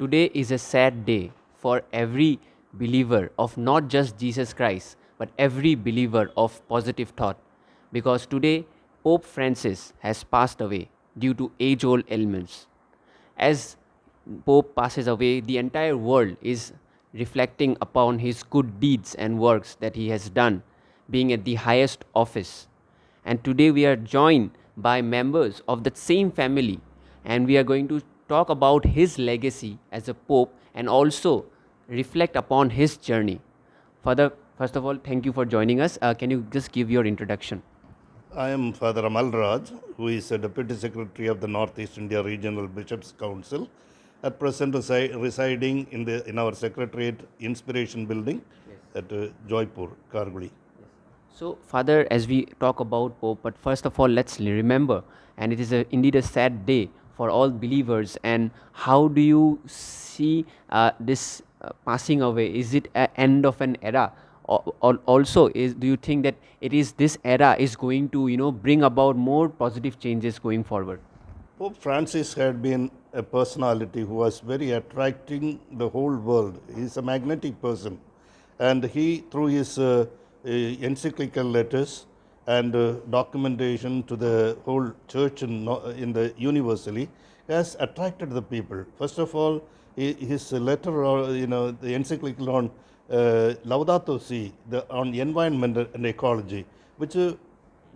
today is a sad day for every believer of not just Jesus Christ, but every believer of positive thought. Because today, Pope Francis has passed away due to age old ailments. As Pope passes away, the entire world is reflecting upon his good deeds and works that he has done, being at the highest office. And today we are joined by members of that same family, and we are going to talk about his legacy as a Pope and also reflect upon his journey. Father, first of all, thank you for joining us. Can you just give your introduction? I am Father Amal Raj, who is a Deputy Secretary of the Northeast India Regional Bishops' Council, at present residing in our Secretariat Inspiration Building at Joypur, Karguli. So, Father, as we talk about Pope, but first of all, let's remember, and it is indeed a sad day for all believers. And how do you see this passing away? Is it an end of an era? Or also, do you think that it is this era is going to bring about more positive changes going forward? Pope Francis had been a personality who was very attracting the whole world. He is a magnetic person, and he, through his encyclical letters and documentation to the whole church in the universally, has attracted the people. First of all, his letter, the encyclical on Laudato Si, on environment and ecology, which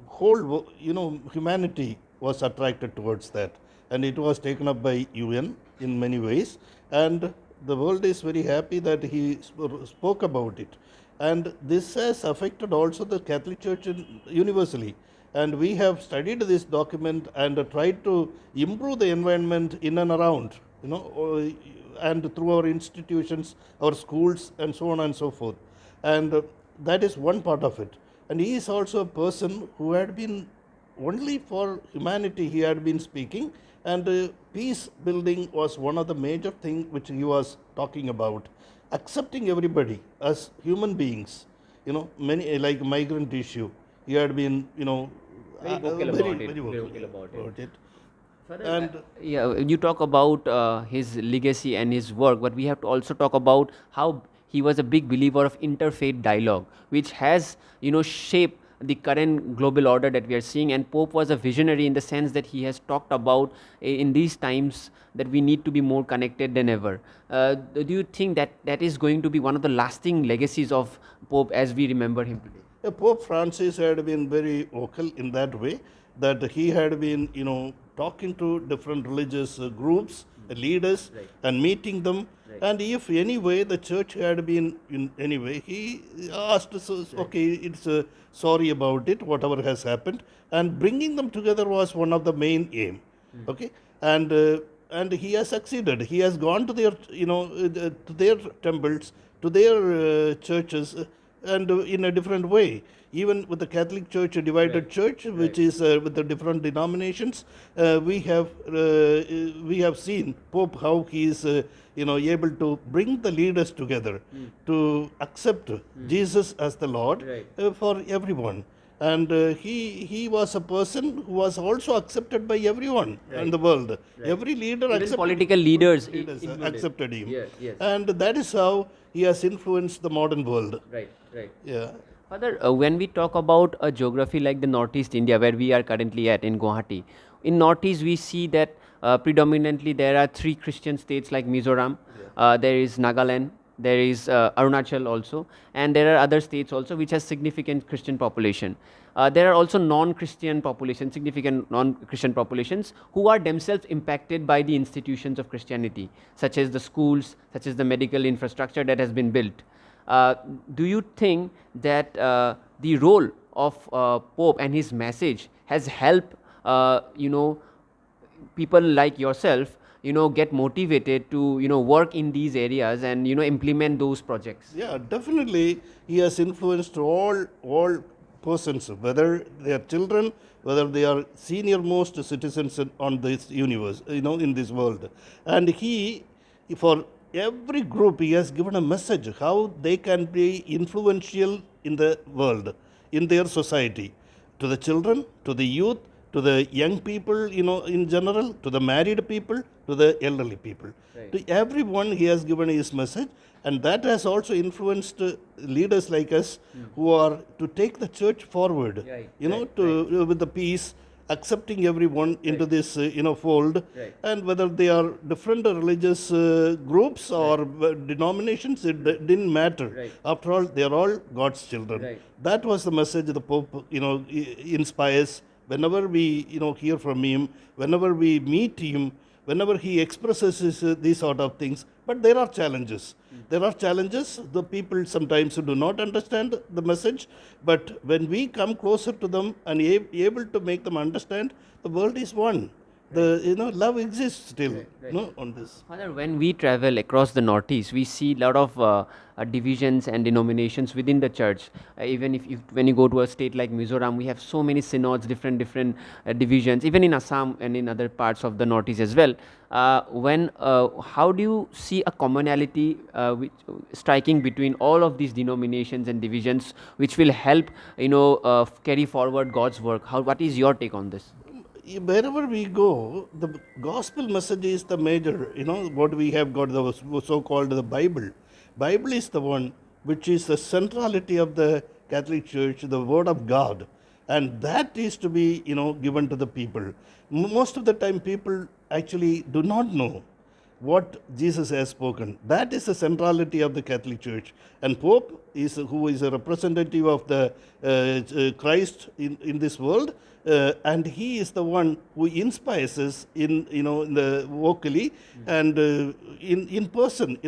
whole humanity was attracted towards that, and it was taken up by UN in many ways, and the world is very happy that he spoke about it. And this has affected also the Catholic Church universally. And we have studied this document and tried to improve the environment in and around, and through our institutions, our schools, and so on and so forth. And that is one part of it. And he is also a person who had been only for humanity he had been speaking, and peace building was one of the major things which he was talking about. Accepting everybody as human beings, many like migrant issue. He had been, Very vocal about it. Father, And you talk about his legacy and his work, but we have to also talk about how he was a big believer of interfaith dialogue, which has shaped the current global order that we are seeing. And Pope was a visionary in the sense that he has talked about in these times that we need to be more connected than ever. Do you think that that is going to be one of the lasting legacies of Pope as we remember him today? Pope Francis had been very vocal in that way, that he had been, talking to different religious groups, leaders, Right. and meeting them. Right. And if any way the church had been in any way, he asked, okay, it's sorry about it, whatever has happened, and bringing them together was one of the main aim. Okay, and he has succeeded. He has gone to their, to their temples, to their churches, and in a different way. Even with the Catholic Church, a divided Right. church, which is with the different denominations, we have seen Pope how he is able to bring the leaders together to accept Jesus as the Lord Right. for everyone. And he was a person who was also accepted by everyone in the world. Right. Every leader Even accepted political leaders included. accepted him. Yes. And that is how he has influenced the modern world. Right. Yeah. Father, when we talk about a geography like the Northeast India, where we are currently at in Guwahati, in Northeast we see that predominantly there are 3 Christian states like Mizoram, there is Nagaland, there is Arunachal also, and there are other states also which has significant Christian population. There are also non-Christian populations, significant non-Christian populations who are themselves impacted by the institutions of Christianity, such as the schools, such as the medical infrastructure that has been built. Do you think that the role of Pope and his message has helped people like yourself get motivated to work in these areas and implement those projects? Yeah, definitely he has influenced all persons, whether they are children, whether they are senior most citizens on this universe, in this world. And he, for every group, he has given a message how they can be influential in the world, in their society, to the children, to the youth, to the young people, in general, to the married people, to the elderly people. Right. To everyone, he has given his message, and that has also influenced leaders like us who are to take the church forward, Right, with the peace, accepting everyone into this, fold, Right. and whether they are different religious groups or denominations, it didn't matter. Right. After all, they are all God's children. Right. That was the message the Pope, inspires. Whenever we, hear from him, whenever we meet him, whenever he expresses these sort of things. But there are challenges. There are challenges. The people sometimes do not understand the message. But when we come closer to them and able to make them understand, the world is one. The love exists still. On this. Father, when we travel across the Northeast, we see a lot of divisions and denominations within the church. Even if when you go to a state like Mizoram, we have so many synods, different divisions. Even in Assam and in other parts of the Northeast as well. How do you see a commonality which striking between all of these denominations and divisions, which will help carry forward God's work? What is your take on this? Wherever we go, the gospel message is the major, what we have got, the so-called the Bible. Bible is the one which is the centrality of the Catholic Church, the word of God. And that is to be, given to the people. Most of the time people actually do not know what Jesus has spoken. That is the centrality of the Catholic Church. And Pope who is a representative of the Christ in this world, and he is the one who inspires us in the vocally and in person.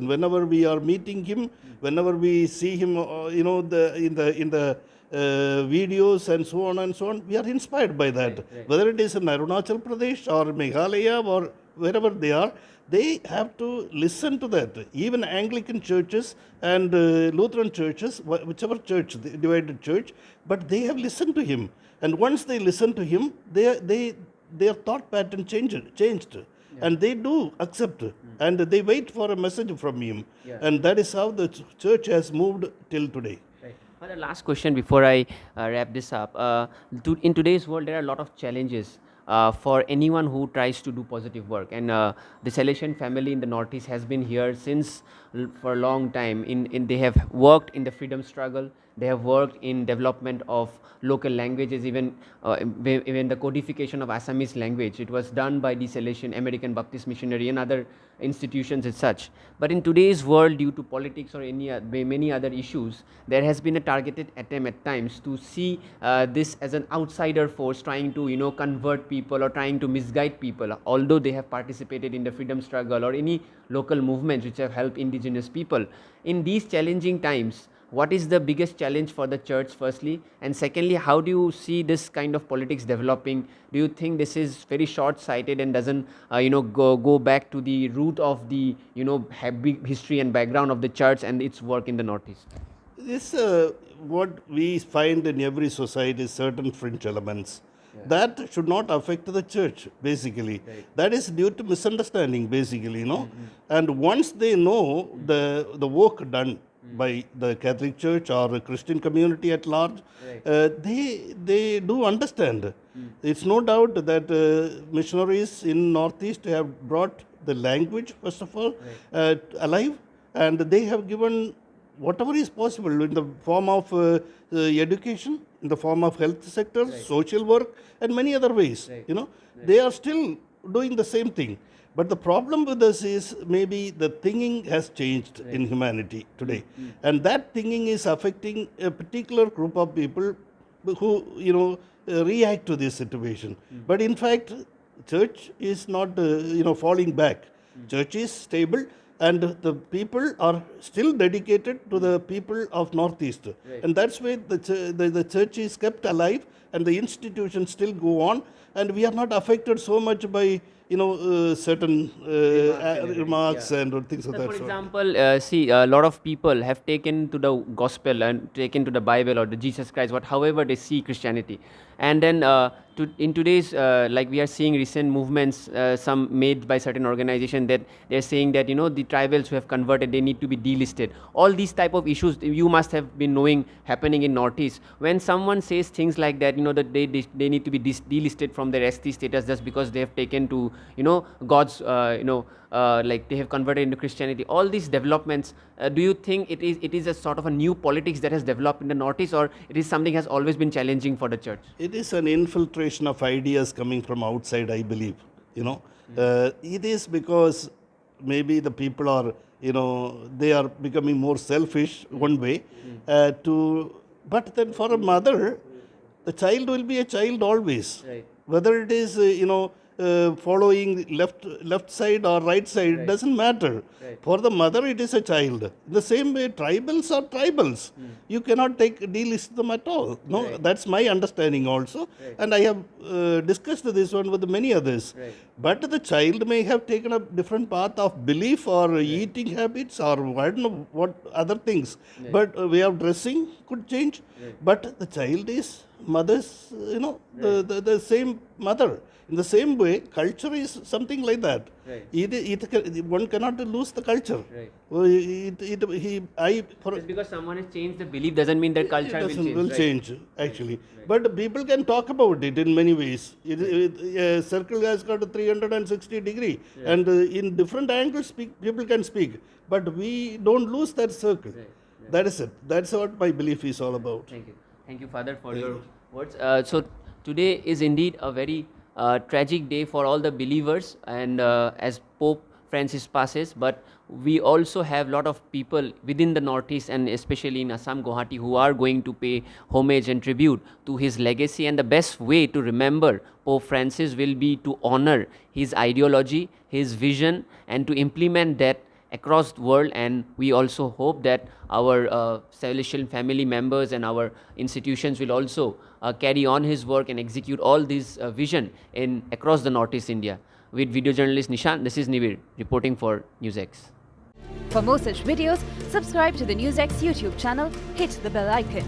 Whenever we are meeting him, whenever we see him, in the videos and so on, we are inspired by that. Right. Whether it is in Arunachal Pradesh or Meghalaya or wherever they are, they have to listen to that. Even Anglican churches and Lutheran churches, whichever church, the divided church, but they have listened to him. And once they listen to him, their thought pattern changed. And they do accept, and they wait for a message from him. And that is how the church has moved till today. The last question before I wrap this up. In today's world, there are a lot of challenges for anyone who tries to do positive work. And the Salesian family in the Northeast has been here for a long time. They have worked in the freedom struggle. They have worked in development of local languages, even the codification of Assamese language. It was done by the Salesian American Baptist Missionary and other institutions as such. But in today's world, due to politics or many other issues, there has been a targeted attempt at times to see this as an outsider force trying to convert people or trying to misguide people, although they have participated in the freedom struggle or any local movements which have helped indigenous people. In these challenging times, what is the biggest challenge for the church, firstly? And secondly, how do you see this kind of politics developing? Do you think this is very short-sighted and doesn't, go back to the root of the, big history and background of the church and its work in the Northeast? This, what we find in every society is certain fringe elements. That should not affect the church, basically. Right. That is due to misunderstanding, basically, And once they know the work done by the Catholic Church or the Christian community at large, they do understand. It's no doubt that missionaries in Northeast have brought the language, first of all, alive, and they have given whatever is possible in the form of education, in the form of health sector, social work, and many other ways. They are still doing the same thing. But the problem with us is maybe the thinking has changed in humanity today. And that thinking is affecting a particular group of people who, react to this situation. But in fact, church is not, falling back. Church is stable. And the people are still dedicated to the people of Northeast. And that's why the church is kept alive and the institutions still go on. And we are not affected so much by certain remarks and things of that sort. For example, see, a lot of people have taken to the gospel and taken to the Bible or the Jesus Christ, however they see Christianity. And then in today's, like we are seeing recent movements, some made by certain organization, that they're saying that, the tribals who have converted, they need to be delisted. All these type of issues you must have been knowing happening in Northeast. When someone says things like that, that they need to be delisted from their ST status just because they have taken to, God's, like they have converted into Christianity. All these developments, do you think it is a sort of a new politics that has developed in the Northeast, or it is something has always been challenging for the church? It is an infiltration of ideas coming from outside, I believe. It is because maybe the people are, they are becoming more selfish one way. But then for a mother, the child will be a child always. Right. Whether it is, following left side or right side, doesn't matter. Right. For the mother, it is a child. The same way, tribals are tribals. You cannot delist them at all. No, Right. that's my understanding also. Right. And I have discussed this one with many others. Right. But the child may have taken a different path of belief or eating habits or I don't know what other things. Right. But way of dressing could change. Right. But the child is mother's, the same mother. In the same way, culture is something like that. Right. One cannot lose the culture. Right. Just because someone has changed the belief doesn't mean that culture will change. Change, actually. But people can talk about it in many ways. A circle has got a 360 degree, and in different angles people can speak. But we don't lose that circle. Right. That is it. That's what my belief is all about. Thank you, Father, for your words. So today is indeed a very tragic day for all the believers, and as Pope Francis passes, but we also have a lot of people within the Northeast and especially in Assam, Guwahati, who are going to pay homage and tribute to his legacy. And the best way to remember Pope Francis will be to honor his ideology, his vision, and to implement that across the world. And we also hope that our celestial family members and our institutions will also carry on his work and execute all this vision across the Northeast India. With video journalist Nishant, this is Nivir reporting for NewsX. For more such videos, subscribe to the NewsX YouTube channel, hit the bell icon.